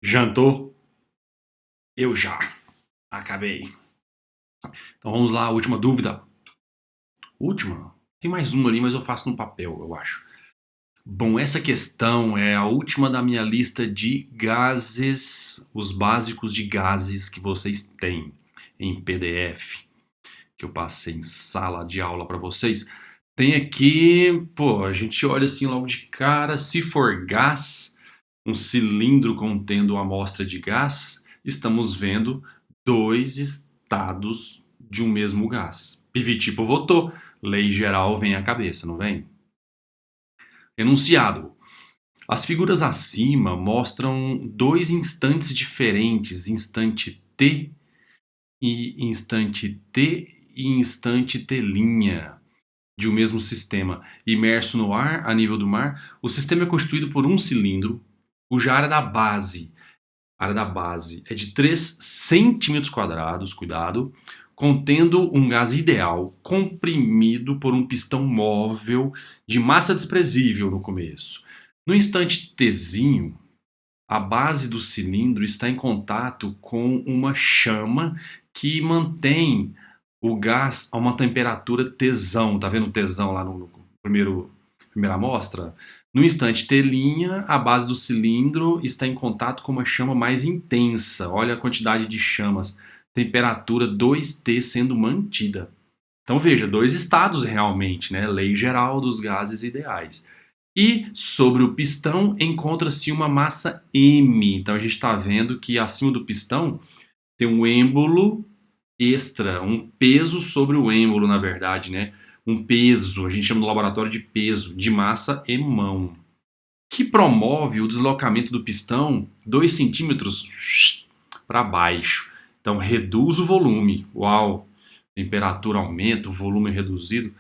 Jantou? Eu já. Acabei. Então vamos lá, última dúvida. Última? Tem mais uma ali, mas eu faço no papel, eu acho. Bom, essa questão é a última da minha lista de gases, os básicos de gases que vocês têm em PDF, que eu passei em sala de aula para vocês. Tem aqui, pô, a gente olha assim logo de cara, se for gás, um cilindro contendo uma amostra de gás, estamos vendo dois estados de um mesmo gás. Pivitipo votou, lei geral vem à cabeça, não vem? Enunciado. As figuras acima mostram dois instantes diferentes, instante T e instante T', de um mesmo sistema. Imerso no ar, a nível do mar, o sistema é constituído por um cilindro, cuja área da base é de 3 centímetros quadrados, cuidado, contendo um gás ideal comprimido por um pistão móvel de massa desprezível no começo. No instante Tzinho, a base do cilindro está em contato com uma chama que mantém o gás a uma temperatura Tsão. Tá vendo o Tsão lá no primeira amostra? No instante T', a base do cilindro está em contato com uma chama mais intensa. Olha a quantidade de chamas. Temperatura 2T sendo mantida. Então veja, dois estados realmente, né? Lei geral dos gases ideais. E sobre o pistão encontra-se uma massa M. Então a gente está vendo que acima do pistão tem um êmbolo extra, um peso sobre o êmbolo, na verdade, né? Um peso, a gente chama no laboratório de peso, de massa e mão, que promove o deslocamento do pistão 2 centímetros para baixo. Então reduz o volume. Uau! Temperatura aumenta, o volume é reduzido.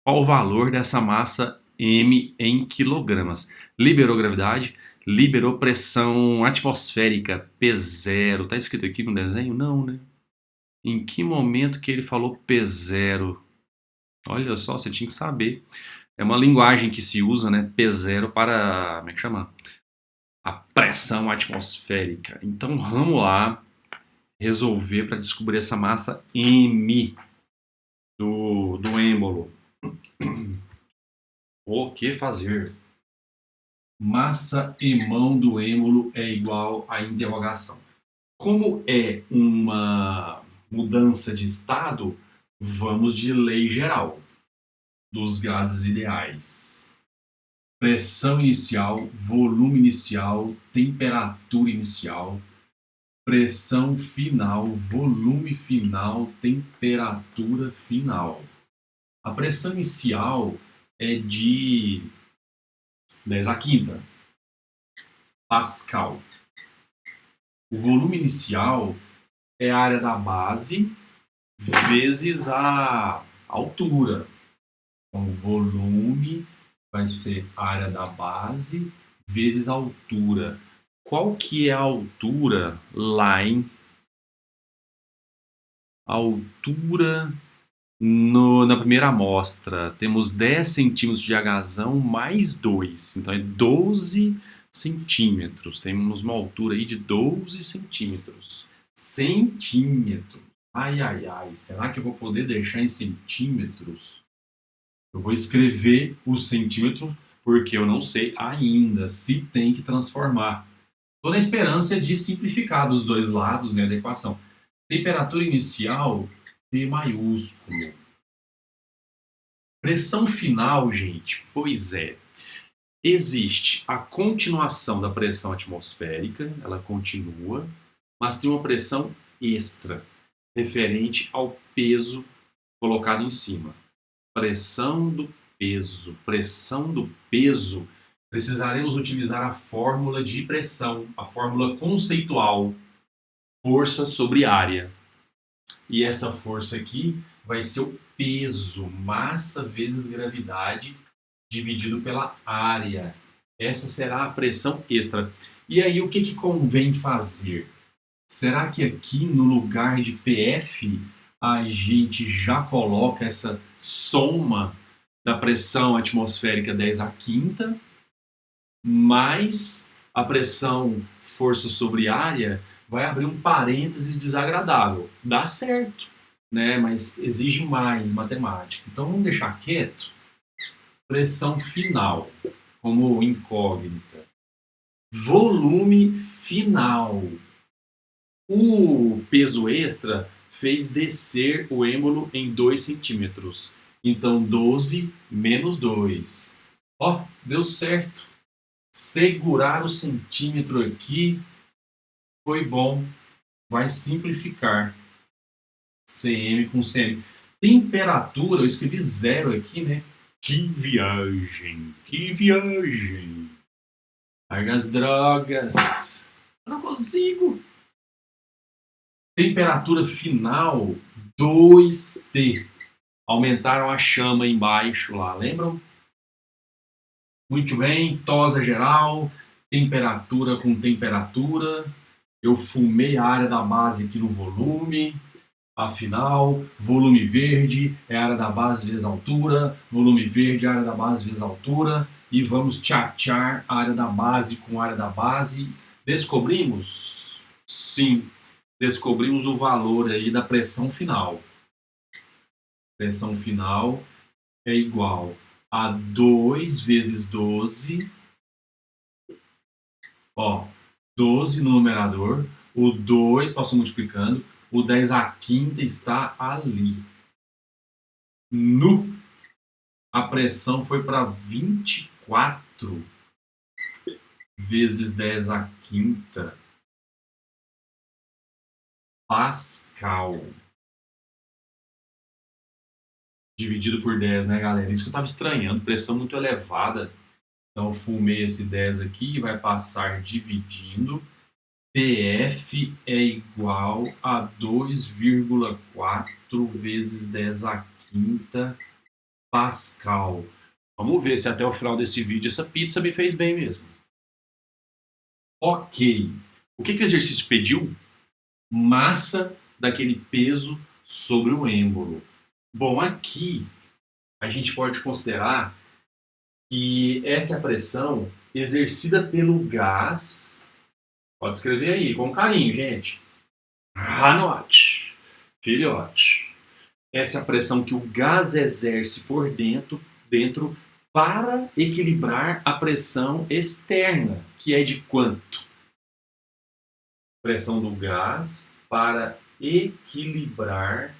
Qual o valor dessa massa M em quilogramas? Liberou gravidade, liberou pressão atmosférica P0. Tá escrito aqui no desenho? Não, né? Em que momento que ele falou P0? Olha só, você tinha que saber. É uma linguagem que se usa, né? P0 para, como é que chama? A pressão atmosférica. Então vamos lá resolver para descobrir essa massa M do êmbolo. O que fazer? Massa e mão do êmbolo é igual a interrogação. Como é uma mudança de estado, vamos de lei geral dos gases ideais. Pressão inicial, volume inicial, temperatura inicial, pressão final, volume final, temperatura final. A pressão inicial é de 10 a quinta Pascal. O volume inicial é a área da base vezes a altura. Então, o volume vai ser a área da base vezes a altura. Qual que é a altura lá em altura na primeira amostra? Temos 10 centímetros de agazão mais 2. Então é 12 centímetros. Temos uma altura aí de 12 centímetros. Centímetros. Ai, ai, ai. Será que eu vou poder deixar em centímetros? Eu vou escrever o centímetro porque eu não sei ainda se tem que transformar. Estou na esperança de simplificar dos dois lados, né, da equação. Temperatura inicial, T maiúsculo. Pressão final, gente, pois é. Existe a continuação da pressão atmosférica, ela continua, mas tem uma pressão extra, referente ao peso colocado em cima. Pressão do peso, precisaremos utilizar a fórmula de pressão, a fórmula conceitual, força sobre área. E essa força aqui vai ser o peso, massa vezes gravidade, dividido pela área. Essa será a pressão extra. E aí, o que convém fazer? Será que aqui no lugar de PF a gente já coloca essa soma da pressão atmosférica 10 a quinta mais a pressão força sobre área, vai abrir um parênteses desagradável. Dá certo, né? Mas exige mais matemática. Então vamos deixar quieto. Pressão final, como incógnita. Volume final. O peso extra fez descer o êmbolo em 2 centímetros. Então 12 menos 2. Ó, deu certo. Segurar o centímetro aqui foi bom. Vai simplificar. cm com cm. Temperatura, eu escrevi 0 aqui, né? Que viagem, que viagem. Larga as drogas. Eu não consigo. Temperatura final, 2T. Aumentaram a chama embaixo lá, lembram? Muito bem, tosa geral, temperatura com temperatura. Eu fumei a área da base aqui no volume. Afinal, volume verde é a área da base vezes altura, volume verde é a área da base vezes altura, e vamos tchatchar a área da base com a área da base. Descobrimos? Sim, descobrimos o valor aí da pressão final. Pressão final é igual a 2 vezes 12, ó, 12 no numerador, o 2 passou multiplicando, o 10 à quinta está ali. A pressão foi para 24 vezes 10 à quinta Pascal. Dividido por 10, né, galera? Isso que eu estava estranhando, pressão muito elevada. Então, eu fumei esse 10 aqui e vai passar dividindo. PF é igual a 2,4 vezes 10 à quinta Pascal. Vamos ver se até o final desse vídeo essa pizza me fez bem mesmo. Ok. O que o exercício pediu? Massa daquele peso sobre o êmbolo. Bom, aqui a gente pode considerar que essa é a pressão exercida pelo gás. Pode escrever aí, com carinho, gente. Anote, filhote. Essa é a pressão que o gás exerce por dentro para equilibrar a pressão externa, que é de quanto? Pressão do gás para equilibrar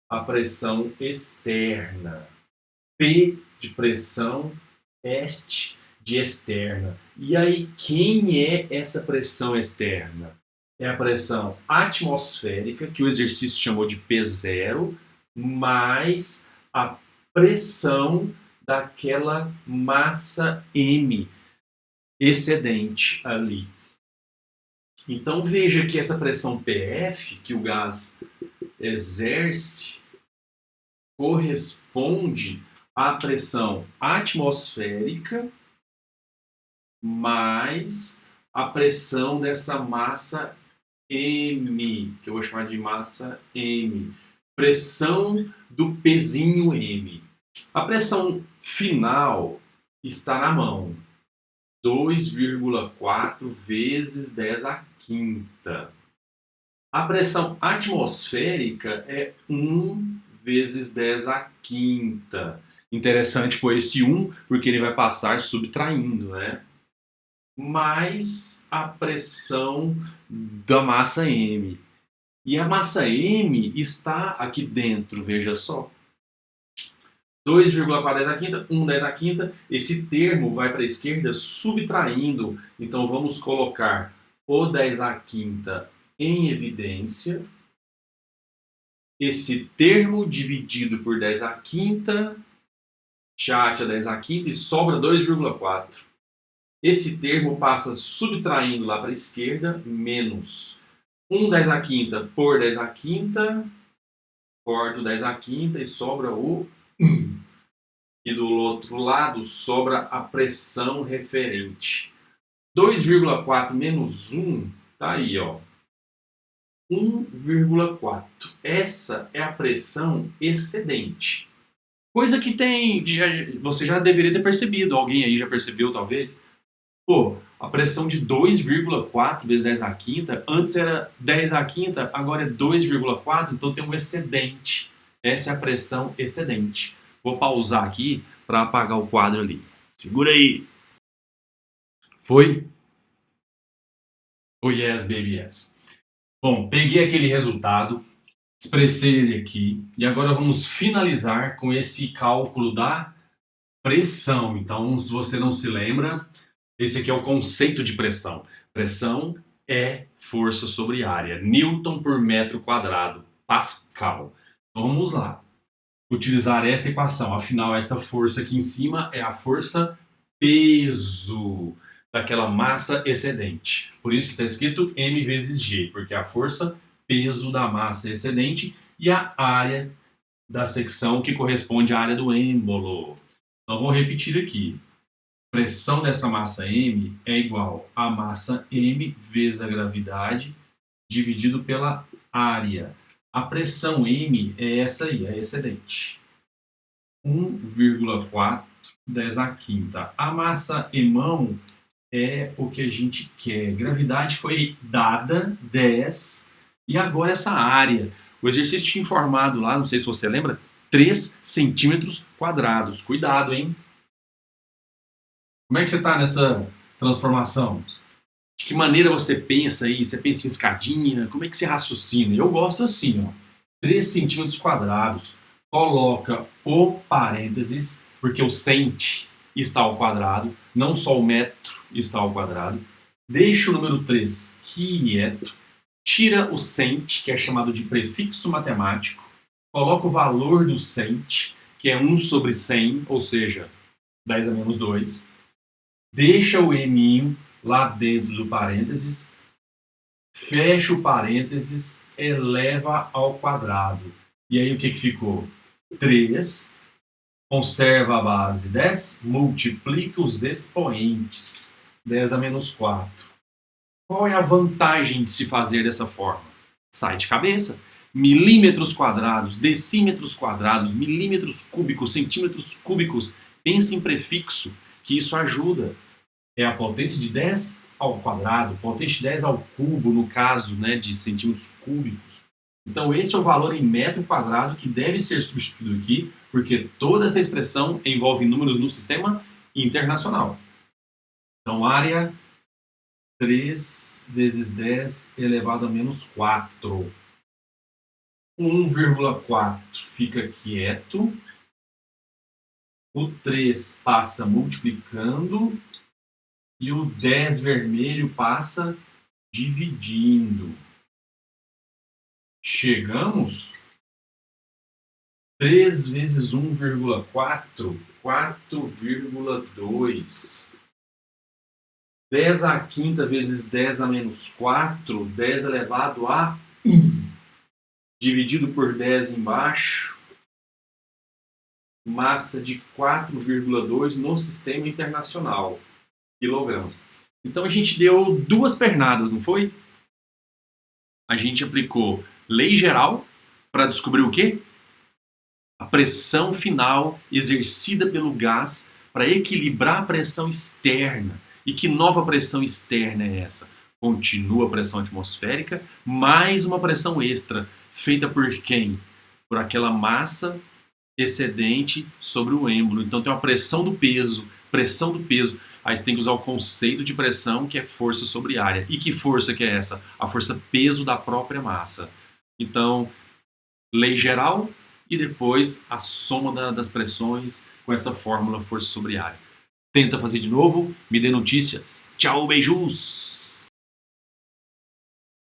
a pressão externa. P de pressão, est de externa. E aí, quem é essa pressão externa? É a pressão atmosférica, que o exercício chamou de P0, mais a pressão daquela massa M excedente ali. Então veja que essa pressão PF que o gás exerce corresponde à pressão atmosférica mais a pressão dessa massa M, que eu vou chamar de massa M. Pressão do pezinho M. A pressão final está na mão. 2,4 vezes 10 à quinta. A pressão atmosférica é 1 vezes 10 à quinta. Interessante pôr esse 1, porque ele vai passar subtraindo, né? Mais a pressão da massa M. E a massa M está aqui dentro, veja só. 2,4 10 à quinta, 1 10 à quinta. Esse termo vai para a esquerda subtraindo. Então vamos colocar o 10 à quinta em evidência. Esse termo dividido por 10 à quinta, chat a 10 à quinta e sobra 2,4. Esse termo passa subtraindo lá para a esquerda, menos 1 10 à quinta por 10 à quinta, corto 10 à quinta e sobra o 1. E do outro lado sobra a pressão referente. 2,4 menos 1, tá aí, ó. 1,4. Essa é a pressão excedente. Coisa que tem, você já deveria ter percebido, alguém aí já percebeu talvez? Pô, a pressão de 2,4 vezes 10 à quinta, antes era 10 à quinta, agora é 2,4, então tem um excedente. Essa é a pressão excedente. Vou pausar aqui para apagar o quadro ali. Segura aí. Foi? Oh yes, baby, yes. Bom, peguei aquele resultado, expressei ele aqui, e agora vamos finalizar com esse cálculo da pressão. Então, se você não se lembra, esse aqui é o conceito de pressão. Pressão é força sobre área. Newton por metro quadrado. Pascal. Então, vamos lá. Utilizar esta equação. Afinal, esta força aqui em cima é a força peso daquela massa excedente. Por isso que está escrito M vezes G, porque é a força peso da massa excedente e a área da secção que corresponde à área do êmbolo. Então, vou repetir aqui. Pressão dessa massa M é igual a massa M vezes a gravidade dividido pela área. A pressão M é essa aí, é excedente. 1,4 10 à quinta. A massa emão é o que a gente quer. Gravidade foi dada, 10, e agora essa área. O exercício tinha informado lá, não sei se você lembra, 3 centímetros quadrados. Cuidado, hein? Como é que você está nessa transformação? De que maneira você pensa aí? Você pensa em escadinha? Como é que você raciocina? Eu gosto assim, ó. 3 centímetros quadrados. Coloca o parênteses, porque o cent está ao quadrado, não só o metro está ao quadrado. Deixa o número 3 quieto. Tira o cent, que é chamado de prefixo matemático. Coloca o valor do cent, que é 1 sobre 100, ou seja, 10 a menos 2. Deixa o m lá dentro do parênteses, fecha o parênteses, eleva ao quadrado. E aí o que ficou? 3, conserva a base 10, multiplica os expoentes, 10 a menos 4. Qual é a vantagem de se fazer dessa forma? Sai de cabeça. Milímetros quadrados, decímetros quadrados, milímetros cúbicos, centímetros cúbicos. Pensa em prefixo, que isso ajuda. É a potência de 10 ao quadrado, potência de 10 ao cubo, no caso, né, de centímetros cúbicos. Então, esse é o valor em metro quadrado que deve ser substituído aqui, porque toda essa expressão envolve números no sistema internacional. Então, área 3 vezes 10 elevado a menos 4. 1,4 fica quieto. O 3 passa multiplicando. E o 10 vermelho passa dividindo. Chegamos. 3 vezes 1,4, 4,2. 10 à quinta vezes 10 a menos 4, 10 elevado a 1. Dividido por 10 embaixo. Massa de 4,2 no sistema internacional. Quilogramas. Então a gente deu 2 pernadas, não foi? A gente aplicou lei geral para descobrir o quê? A pressão final exercida pelo gás para equilibrar a pressão externa. E que nova pressão externa é essa? Continua a pressão atmosférica, mais uma pressão extra, feita por quem? Por aquela massa excedente sobre o êmbolo. Então tem uma pressão do peso. Aí você tem que usar o conceito de pressão, que é força sobre área. E que força que é essa? A força peso da própria massa. Então, lei geral e depois a soma das pressões com essa fórmula força sobre área. Tenta fazer de novo, me dê notícias. Tchau, beijos!